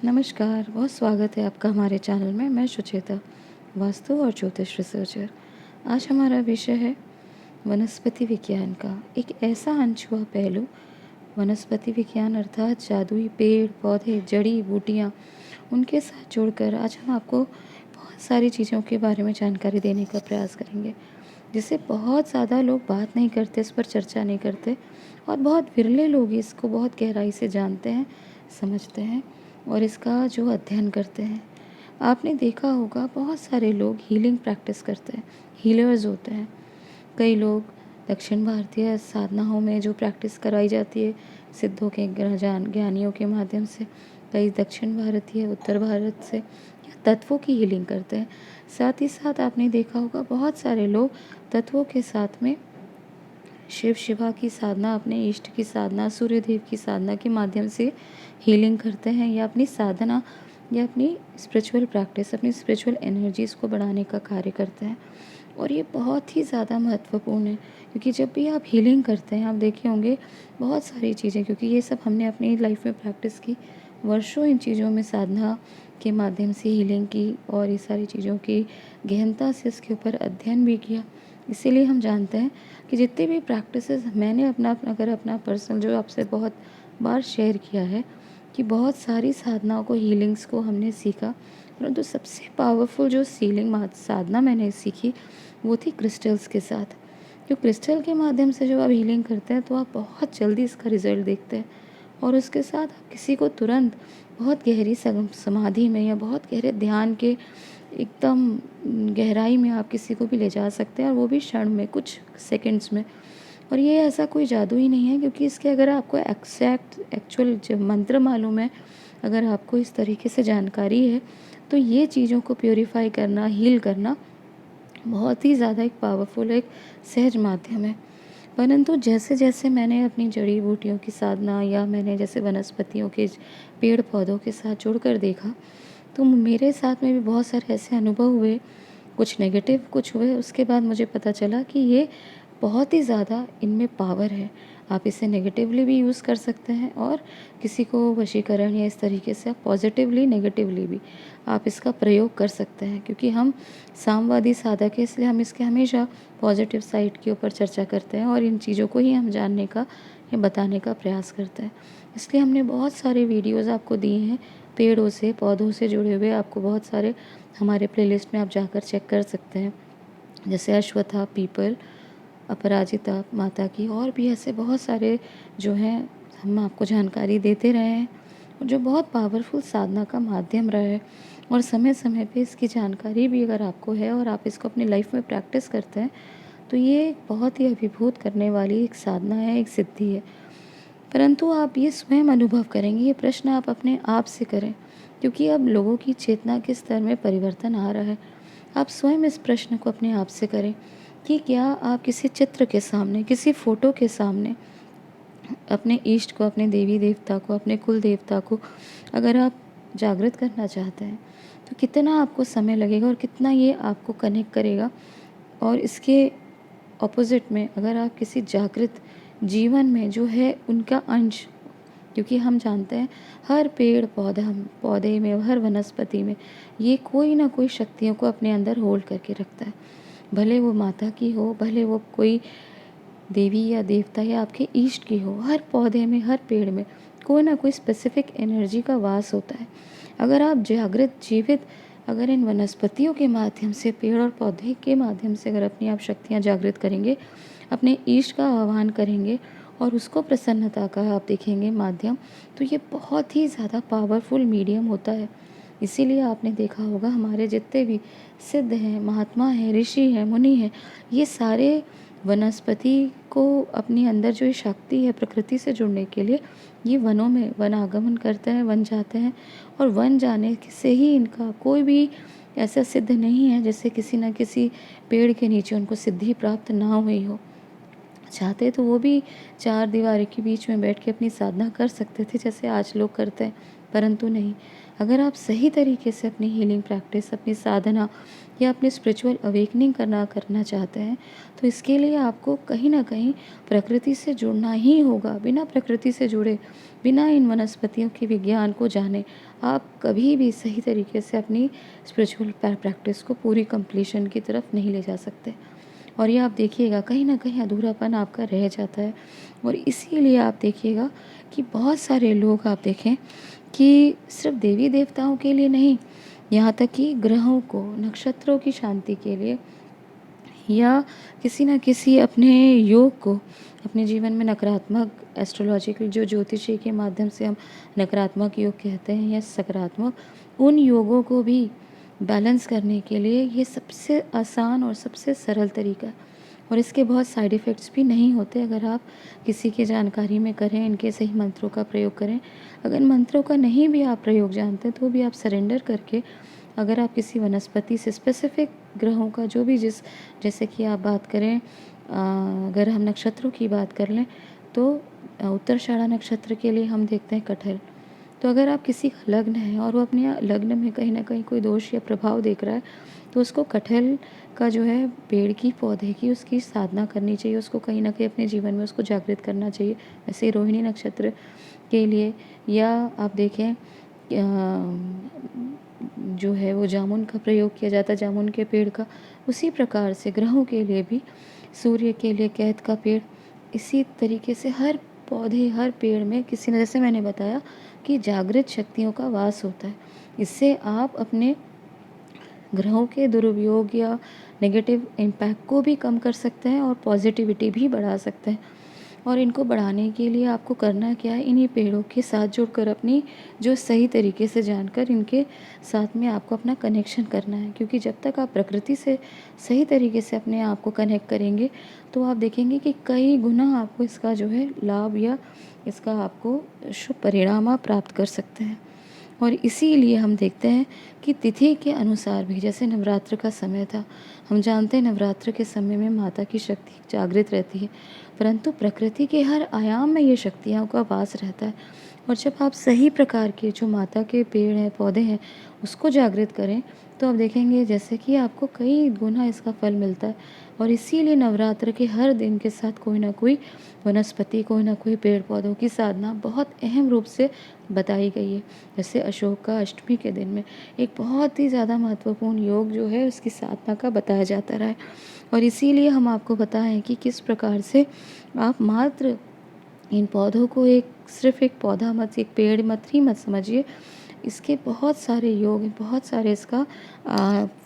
नमस्कार, बहुत स्वागत है आपका हमारे चैनल में। मैं सुचेता, वास्तु और ज्योतिष रिसर्चर। आज हमारा विषय है वनस्पति विज्ञान का एक ऐसा अनछुआ पहलू। वनस्पति विज्ञान अर्थात जादुई पेड़ पौधे, जड़ी बूटियाँ, उनके साथ जुड़कर आज हम आपको बहुत सारी चीज़ों के बारे में जानकारी देने का प्रयास करेंगे, जिसे बहुत ज़्यादा लोग बात नहीं करते, इस पर चर्चा नहीं करते और बहुत विरले लोग इसको बहुत गहराई से जानते हैं, समझते हैं और इसका जो अध्ययन करते हैं। आपने देखा होगा बहुत सारे लोग हीलिंग प्रैक्टिस करते हैं, हीलर्स होते हैं। कई लोग दक्षिण भारतीय साधनाओं में जो प्रैक्टिस कराई जाती है सिद्धों के ज्ञानियों के माध्यम से, कई दक्षिण भारतीय उत्तर भारत से या तत्वों की हीलिंग करते हैं। साथ ही साथ आपने देखा होगा बहुत सारे लोग तत्वों के साथ में शिव शिवा की साधना, अपने इष्ट की साधना, सूर्य देव की साधना के माध्यम से हीलिंग करते हैं या अपनी साधना या अपनी स्पिरिचुअल प्रैक्टिस, अपनी स्पिरिचुअल एनर्जीज़ को बढ़ाने का कार्य करते हैं। और ये बहुत ही ज़्यादा महत्वपूर्ण है, क्योंकि जब भी आप हीलिंग करते हैं आप देखे होंगे बहुत सारी चीज़ें, क्योंकि ये सब हमने अपनी लाइफ में प्रैक्टिस की, वर्षों इन चीज़ों में साधना के माध्यम से हीलिंग की और ये सारी चीज़ों की गहनता से इसके ऊपर अध्ययन भी किया। इसीलिए हम जानते हैं कि जितने भी प्रैक्टिसेस मैंने अपना पर्सनल जो आपसे बहुत बार शेयर किया है कि बहुत सारी साधनाओं को, हीलिंग्स को हमने सीखा, परंतु सबसे पावरफुल जो साधना मैंने सीखी वो थी क्रिस्टल्स के साथ। जो क्रिस्टल के माध्यम से जो आप हीलिंग करते हैं तो आप बहुत जल्दी इसका रिज़ल्ट देखते हैं और उसके साथ आप किसी को तुरंत बहुत गहरी समाधि में या बहुत गहरे ध्यान के एकदम गहराई में आप किसी को भी ले जा सकते हैं, और वो भी क्षण में, कुछ सेकंड्स में। और ये ऐसा कोई जादू ही नहीं है, क्योंकि इसके अगर आपको एक्चुअल जो मंत्र मालूम है, अगर आपको इस तरीके से जानकारी है, तो ये चीज़ों को प्योरीफाई करना, हील करना बहुत ही ज़्यादा एक पावरफुल, एक सहज माध्यम है। परंतु जैसे जैसे मैंने अपनी जड़ी बूटियों की साधना या मैंने जैसे वनस्पतियों के पेड़ पौधों के साथ जुड़कर देखा, तो मेरे साथ में भी बहुत सारे ऐसे अनुभव हुए, कुछ नेगेटिव कुछ हुए। उसके बाद मुझे पता चला कि ये बहुत ही ज़्यादा इनमें पावर है। आप इसे नेगेटिवली भी यूज़ कर सकते हैं और किसी को वशीकरण या इस तरीके से आप पॉजिटिवली नेगेटिवली भी आप इसका प्रयोग कर सकते हैं, क्योंकि हम सामवादी साधक हैं, इसलिए हम इसके हमेशा पॉजिटिव साइड के ऊपर चर्चा करते हैं और इन चीज़ों को ही हम जानने का या बताने का प्रयास करते हैं। इसलिए हमने बहुत सारे वीडियोज़ आपको दिए हैं पेड़ों से, पौधों से जुड़े हुए। आपको बहुत सारे हमारे प्लेलिस्ट में आप जाकर चेक कर सकते हैं, जैसे अश्वत्था, पीपल, अपराजिता माता की, और भी ऐसे बहुत सारे जो हैं हम आपको जानकारी देते रहे हैं, और जो बहुत पावरफुल साधना का माध्यम रहा है। और समय समय पे इसकी जानकारी भी अगर आपको है और आप इसको अपनी लाइफ में प्रैक्टिस करते हैं, तो ये एक बहुत ही अभिभूत करने वाली एक साधना है, एक सिद्धि है। परंतु आप ये स्वयं अनुभव करेंगे, ये प्रश्न आप अपने आप से करें, क्योंकि अब लोगों की चेतना के स्तर में परिवर्तन आ रहा है। आप स्वयं इस प्रश्न को अपने आप से करें कि क्या आप किसी चित्र के सामने, किसी फ़ोटो के सामने अपने इष्ट को, अपने देवी देवता को, अपने कुल देवता को अगर आप जागृत करना चाहते हैं, तो कितना आपको समय लगेगा और कितना ये आपको कनेक्ट करेगा। और इसके ऑपोजिट में अगर आप किसी जागृत जीवन में जो है उनका अंश, क्योंकि हम जानते हैं हर पेड़ पौधे में, हर वनस्पति में ये कोई ना कोई शक्तियों को अपने अंदर होल्ड करके रखता है। भले वो माता की हो, भले वो कोई देवी या देवता या आपके ईष्ट की हो, हर पौधे में, हर पेड़ में कोई ना कोई स्पेसिफिक एनर्जी का वास होता है। अगर आप जागृत, जीवित, अगर इन वनस्पतियों के माध्यम से, पेड़ और पौधे के माध्यम से अगर अपनी आप शक्तियाँ जागृत करेंगे, अपने ईष्ट का आह्वान करेंगे और उसको प्रसन्नता का आप देखेंगे माध्यम, तो ये बहुत ही ज़्यादा पावरफुल मीडियम होता है। इसीलिए आपने देखा होगा हमारे जितने भी सिद्ध हैं, महात्मा हैं, ऋषि हैं, मुनि हैं, ये सारे वनस्पति को अपने अंदर जो ये शक्ति है प्रकृति से जुड़ने के लिए, ये वनों में वन आगमन करते हैं, वन जाते हैं, और वन जाने से ही इनका कोई भी ऐसा सिद्ध नहीं है जैसे किसी न किसी पेड़ के नीचे उनको सिद्धि प्राप्त ना हुई हो। चाहते तो वो भी चार दीवारी के बीच में बैठ के अपनी साधना कर सकते थे, जैसे आज लोग करते हैं, परंतु नहीं, अगर आप सही तरीके से अपनी हीलिंग प्रैक्टिस, अपनी साधना या अपनी स्पिरिचुअल अवेकनिंग करना चाहते हैं, तो इसके लिए आपको कहीं न कहीं प्रकृति से जुड़ना ही होगा। बिना प्रकृति से जुड़े, बिना इन वनस्पतियों के विज्ञान को जाने, आप कभी भी सही तरीके से अपनी स्पिरिचुअल प्रैक्टिस को पूरी कंप्लीशन की तरफ नहीं ले जा सकते। और ये आप देखिएगा कहीं न कहीं अधूरापन आपका रह जाता है। और इसीलिए आप देखिएगा कि बहुत सारे लोग आप देखें कि सिर्फ देवी देवताओं के लिए नहीं, यहाँ तक कि ग्रहों को, नक्षत्रों की शांति के लिए या किसी न किसी अपने योग को, अपने जीवन में नकारात्मक एस्ट्रोलॉजिकल जो ज्योतिषी के माध्यम से हम नकारात्मक योग कहते हैं या सकारात्मक, उन योगों को भी बैलेंस करने के लिए ये सबसे आसान और सबसे सरल तरीका है। और इसके बहुत साइड इफ़ेक्ट्स भी नहीं होते अगर आप किसी की जानकारी में करें, इनके सही मंत्रों का प्रयोग करें। अगर मंत्रों का नहीं भी आप प्रयोग जानते तो भी आप सरेंडर करके, अगर आप किसी वनस्पति से स्पेसिफिक ग्रहों का जो भी जैसे कि आप बात करें, अगर हम नक्षत्रों की बात कर लें तो उत्तराषाढ़ा नक्षत्र के लिए हम देखते हैं कटहल। तो अगर आप किसी का लग्न है और वो अपने लग्न में कहीं न कहीं कोई दोष या प्रभाव देख रहा है, तो उसको कटहल का जो है पेड़ की, पौधे की, उसकी साधना करनी चाहिए। उसको कहीं न कहीं अपने जीवन में उसको जागृत करना चाहिए। ऐसे ही रोहिणी नक्षत्र के लिए, या आप देखें जो है वो जामुन का प्रयोग किया जाता है, जामुन के पेड़ का। उसी प्रकार से ग्रहों के लिए भी, सूर्य के लिए कैथ का पेड़, इसी तरीके से हर पौधे, हर पेड़ में किसी ने, जैसे मैंने बताया कि जागृत शक्तियों का वास होता है। इससे आप अपने ग्रहों के दुरुपयोग या नेगेटिव इम्पैक्ट को भी कम कर सकते हैं और पॉजिटिविटी भी बढ़ा सकते हैं। और इनको बढ़ाने के लिए आपको करना क्या है, इन्हीं पेड़ों के साथ जुड़कर, अपनी जो सही तरीके से जानकर, इनके साथ में आपको अपना कनेक्शन करना है। क्योंकि जब तक आप प्रकृति से सही तरीके से अपने आप को कनेक्ट करेंगे, तो आप देखेंगे कि कई गुना आपको इसका जो है लाभ या इसका आपको शुभ परिणाम आप प्राप्त कर सकते हैं। और इसीलिए हम देखते हैं कि तिथि के अनुसार भी, जैसे नवरात्र का समय था, हम जानते हैं नवरात्र के समय में माता की शक्ति जागृत रहती है, परंतु प्रकृति के हर आयाम में ये शक्तियों का वास रहता है। और जब आप सही प्रकार के जो माता के पेड़ हैं, पौधे हैं, उसको जागृत करें, तो आप देखेंगे जैसे कि आपको कई गुना इसका फल मिलता है। और इसीलिए नवरात्र के हर दिन के साथ कोई ना कोई वनस्पति, कोई ना कोई पेड़ पौधों की साधना बहुत अहम रूप से बताई गई है। जैसे अशोक का अष्टमी के दिन में एक बहुत ही ज़्यादा महत्वपूर्ण योग जो है उसकी साधना का बताया जाता रहा है। और इसीलिए हम आपको बताएं कि किस प्रकार से आप मात्र इन पौधों को सिर्फ एक पौधा मत, एक पेड़ मत ही मत समझिए, इसके बहुत सारे योग हैं, बहुत सारे इसका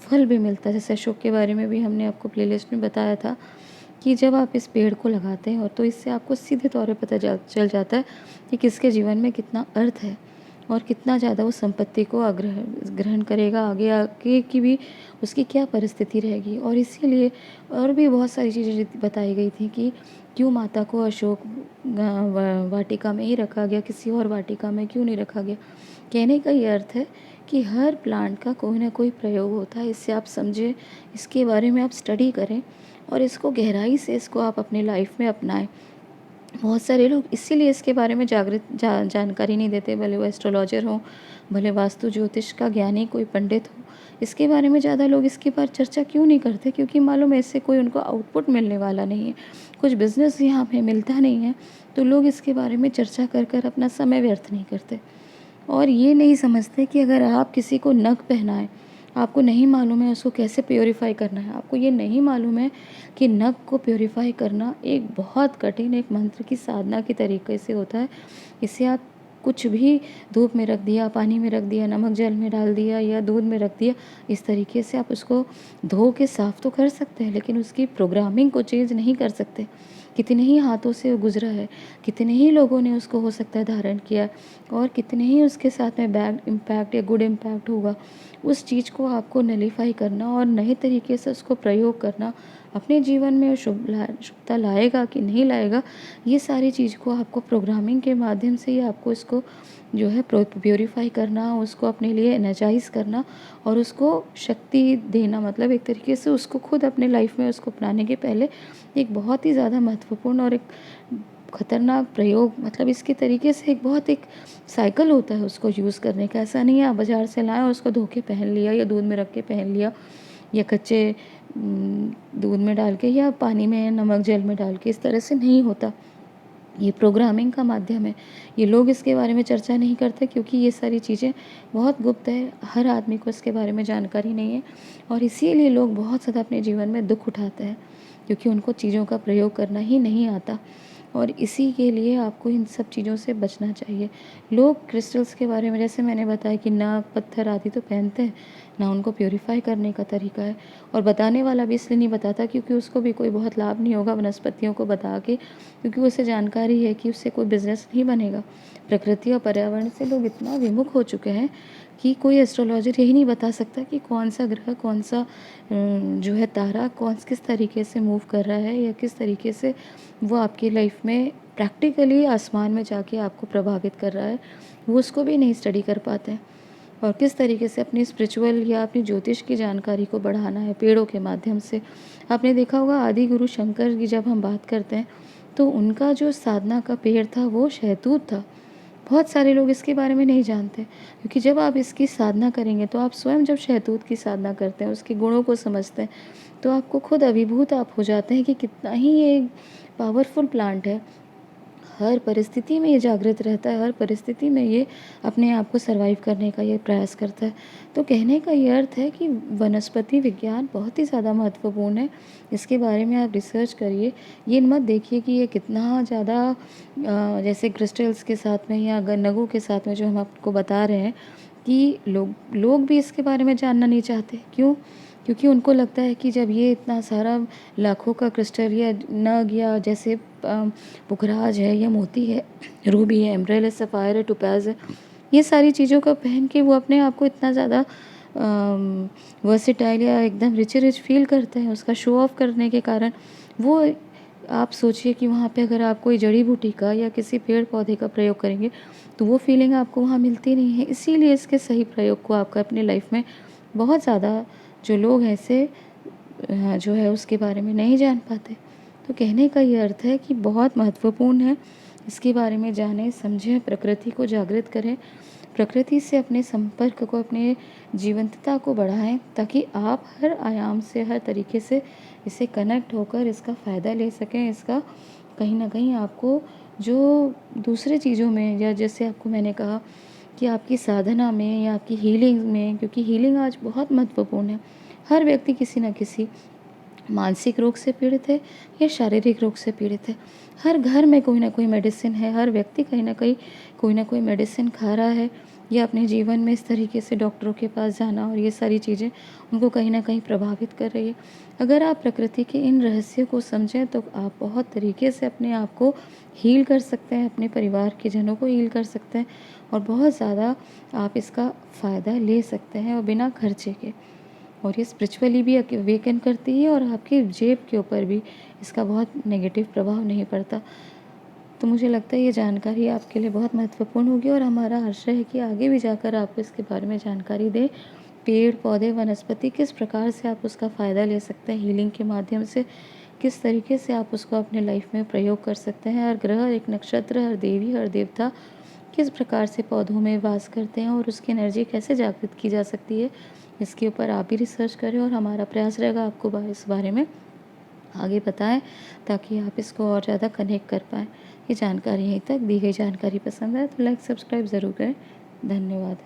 फल भी मिलता है। जैसे अशोक के बारे में भी हमने आपको प्लेलिस्ट में बताया था कि जब आप इस पेड़ को लगाते हैं, और तो इससे आपको सीधे तौर पे पता चल जाता है कि किसके जीवन में कितना अर्थ है और कितना ज़्यादा वो संपत्ति को ग्रहण करेगा, आगे आगे की भी उसकी क्या परिस्थिति रहेगी। और इसीलिए और भी बहुत सारी चीज़ें बताई गई थी कि क्यों माता को अशोक वाटिका में ही रखा गया, किसी और वाटिका में क्यों नहीं रखा गया। कहने का ये अर्थ है कि हर प्लांट का कोई ना कोई प्रयोग होता है। इससे आप समझें, इसके बारे में आप स्टडी करें और इसको गहराई से इसको आप अपने लाइफ में अपनाएं। बहुत सारे लोग इसीलिए इसके बारे में जानकारी नहीं देते, भले वो एस्ट्रोलॉजर हो, भले वास्तु ज्योतिष का ज्ञानी कोई पंडित हो। इसके बारे में ज़्यादा लोग इसके बारे चर्चा क्यों नहीं करते? क्योंकि मालूम है इससे कोई उनको आउटपुट मिलने वाला नहीं है, कुछ बिजनेस यहाँ पे मिलता नहीं है, तो लोग इसके बारे में चर्चा कर कर अपना समय व्यर्थ नहीं करते। और ये नहीं समझते कि अगर आप किसी को नग पहनाएं, आपको नहीं मालूम है उसको कैसे प्योरीफाई करना है, आपको ये नहीं मालूम है कि नग को प्योरीफाई करना एक बहुत कठिन, एक मंत्र की साधना के तरीके से होता है। इसे आप कुछ भी धूप में रख दिया, पानी में रख दिया, नमक जल में डाल दिया या दूध में रख दिया, इस तरीके से आप उसको धो के साफ़ तो कर सकते हैं, लेकिन उसकी प्रोग्रामिंग को चेंज नहीं कर सकते। कितने ही हाथों से वो गुजरा है, कितने ही लोगों ने उसको हो सकता है धारण किया, और कितने ही उसके साथ में बैड इम्पैक्ट या गुड इम्पैक्ट होगा। उस चीज़ को आपको नलीफाई करना और नए तरीके से उसको प्रयोग करना, अपने जीवन में शुभता लाएगा कि नहीं लाएगा, ये सारी चीज़ को आपको प्रोग्रामिंग के माध्यम से ही आपको इसको जो है प्योरीफाई करना, उसको अपने लिए एनर्जाइज करना और उसको शक्ति देना, मतलब एक तरीके से उसको खुद अपने लाइफ में उसको अपनाने के पहले एक बहुत ही ज़्यादा महत्वपूर्ण और एक खतरनाक प्रयोग, मतलब इसके तरीके से एक साइकिल होता है उसको यूज़ करने का। ऐसा नहीं है आप बाज़ार से लाएँ और उसको धो के पहन लिया या दूध में रख के पहन लिया या कच्चे दूध में डाल के या पानी में नमक जल में डाल के, इस तरह से नहीं होता। ये प्रोग्रामिंग का माध्यम है। ये लोग इसके बारे में चर्चा नहीं करते क्योंकि ये सारी चीज़ें बहुत गुप्त है, हर आदमी को इसके बारे में जानकारी नहीं है और इसीलिए लोग बहुत ज़्यादा अपने जीवन में दुःख उठाते हैं क्योंकि उनको चीज़ों का प्रयोग करना ही नहीं आता और इसी के लिए आपको इन सब चीज़ों से बचना चाहिए। लोग क्रिस्टल्स के बारे में, जैसे मैंने बताया कि नाग, पत्थर आदि तो पहनते हैं, ना उनको प्यूरीफाई करने का तरीका है और बताने वाला भी इसलिए नहीं बताता क्योंकि उसको भी कोई बहुत लाभ नहीं होगा वनस्पतियों को बता के, क्योंकि उसे जानकारी है कि उससे कोई बिज़नेस नहीं बनेगा। प्रकृति और पर्यावरण से लोग इतना विमुख हो चुके हैं कि कोई एस्ट्रोलॉजर यही नहीं बता सकता कि कौन सा ग्रह, कौन सा जो है तारा, किस तरीके से मूव कर रहा है या किस तरीके से वो आपकी लाइफ में प्रैक्टिकली आसमान में जाके आपको प्रभावित कर रहा है, वो उसको भी नहीं स्टडी कर पाते हैं। और किस तरीके से अपनी स्पिरिचुअल या अपनी ज्योतिष की जानकारी को बढ़ाना है पेड़ों के माध्यम से। आपने देखा होगा आदि गुरु शंकर की जब हम बात करते हैं तो उनका जो साधना का पेड़ था वो शहतूत था। बहुत सारे लोग इसके बारे में नहीं जानते क्योंकि जब आप इसकी साधना करेंगे तो आप स्वयं जब शहतूत की साधना करते हैं, उसके गुणों को समझते हैं, तो आपको खुद अभिभूत आप हो जाते हैं कि कितना ही ये पावरफुल प्लांट है। हर परिस्थिति में ये जागृत रहता है, हर परिस्थिति में ये अपने आप को सर्वाइव करने का ये प्रयास करता है। तो कहने का ये अर्थ है कि वनस्पति विज्ञान बहुत ही ज़्यादा महत्वपूर्ण है। इसके बारे में आप रिसर्च करिए। ये मत देखिए कि ये कितना ज़्यादा जैसे क्रिस्टल्स के साथ में या नगों के साथ में जो हम आपको बता रहे हैं कि लोग लोग भी इसके बारे में जानना नहीं चाहते। क्यों? क्योंकि उनको लगता है कि जब ये इतना सारा लाखों का क्रिस्टल या नग या जैसे पुखराज है या मोती है, रूबी है, एमराल्ड है, सफ़ायर है, टोपाज़ है, ये सारी चीज़ों का पहन के वो अपने आप को इतना ज़्यादा वर्सेटाइल या एकदम रिच फील करते हैं। उसका शो ऑफ करने के कारण वो, आप सोचिए कि वहाँ पे अगर आप कोई जड़ी बूटी का या किसी पेड़ पौधे का प्रयोग करेंगे तो वो फीलिंग आपको वहाँ मिलती नहीं है। इसीलिए इसके सही प्रयोग को आपका अपनी लाइफ में बहुत ज़्यादा जो लोग हैं ऐसे जो है उसके बारे में नहीं जान पाते। तो कहने का ये अर्थ है कि बहुत महत्वपूर्ण है, इसके बारे में जानें, समझें, प्रकृति को जागृत करें, प्रकृति से अपने संपर्क को, अपने जीवंतता को बढ़ाएं ताकि आप हर आयाम से, हर तरीके से इससे कनेक्ट होकर इसका फ़ायदा ले सकें। इसका कहीं न कहीं आपको जो दूसरे चीज़ों में, या जैसे आपको मैंने कहा कि आपकी साधना में या आपकी हीलिंग में, क्योंकि हीलिंग आज बहुत महत्वपूर्ण है। हर व्यक्ति किसी न किसी मानसिक रोग से पीड़ित है या शारीरिक रोग से पीड़ित है। हर घर में कोई ना कोई मेडिसिन है, हर व्यक्ति कहीं न कहीं कोई ना कोई मेडिसिन खा रहा है या अपने जीवन में इस तरीके से डॉक्टरों के पास जाना और ये सारी चीज़ें उनको कहीं न कहीं प्रभावित कर रही है। अगर आप प्रकृति के इन रहस्यों को समझें तो आप बहुत तरीके से अपने आप को हील कर सकते हैं, अपने परिवार के जनों को हील कर सकते हैं और बहुत ज़्यादा आप इसका फ़ायदा ले सकते हैं और बिना खर्चे के। और ये स्पिरिचुअली भी अवेकन करती है और आपकी जेब के ऊपर भी इसका बहुत नेगेटिव प्रभाव नहीं पड़ता। तो मुझे लगता है ये जानकारी आपके लिए बहुत महत्वपूर्ण होगी और हमारा आशय है कि आगे भी जाकर आपको इसके बारे में जानकारी दें। पेड़, पौधे, वनस्पति किस प्रकार से आप उसका फ़ायदा ले सकते हैं हीलिंग के माध्यम से, किस तरीके से आप उसको अपने लाइफ में प्रयोग कर सकते हैं। हर ग्रह, एक नक्षत्र, हर देवी, हर देवता किस प्रकार से पौधों में वास करते हैं और उसकी एनर्जी कैसे जागृत की जा सकती है, इसके ऊपर आप भी रिसर्च करें और हमारा प्रयास रहेगा आपको इस बारे में आगे बताएं ताकि आप इसको और ज़्यादा कनेक्ट कर पाएँ। ये जानकारी यहीं तक दी गई जानकारी पसंद है तो लाइक सब्सक्राइब ज़रूर करें। धन्यवाद।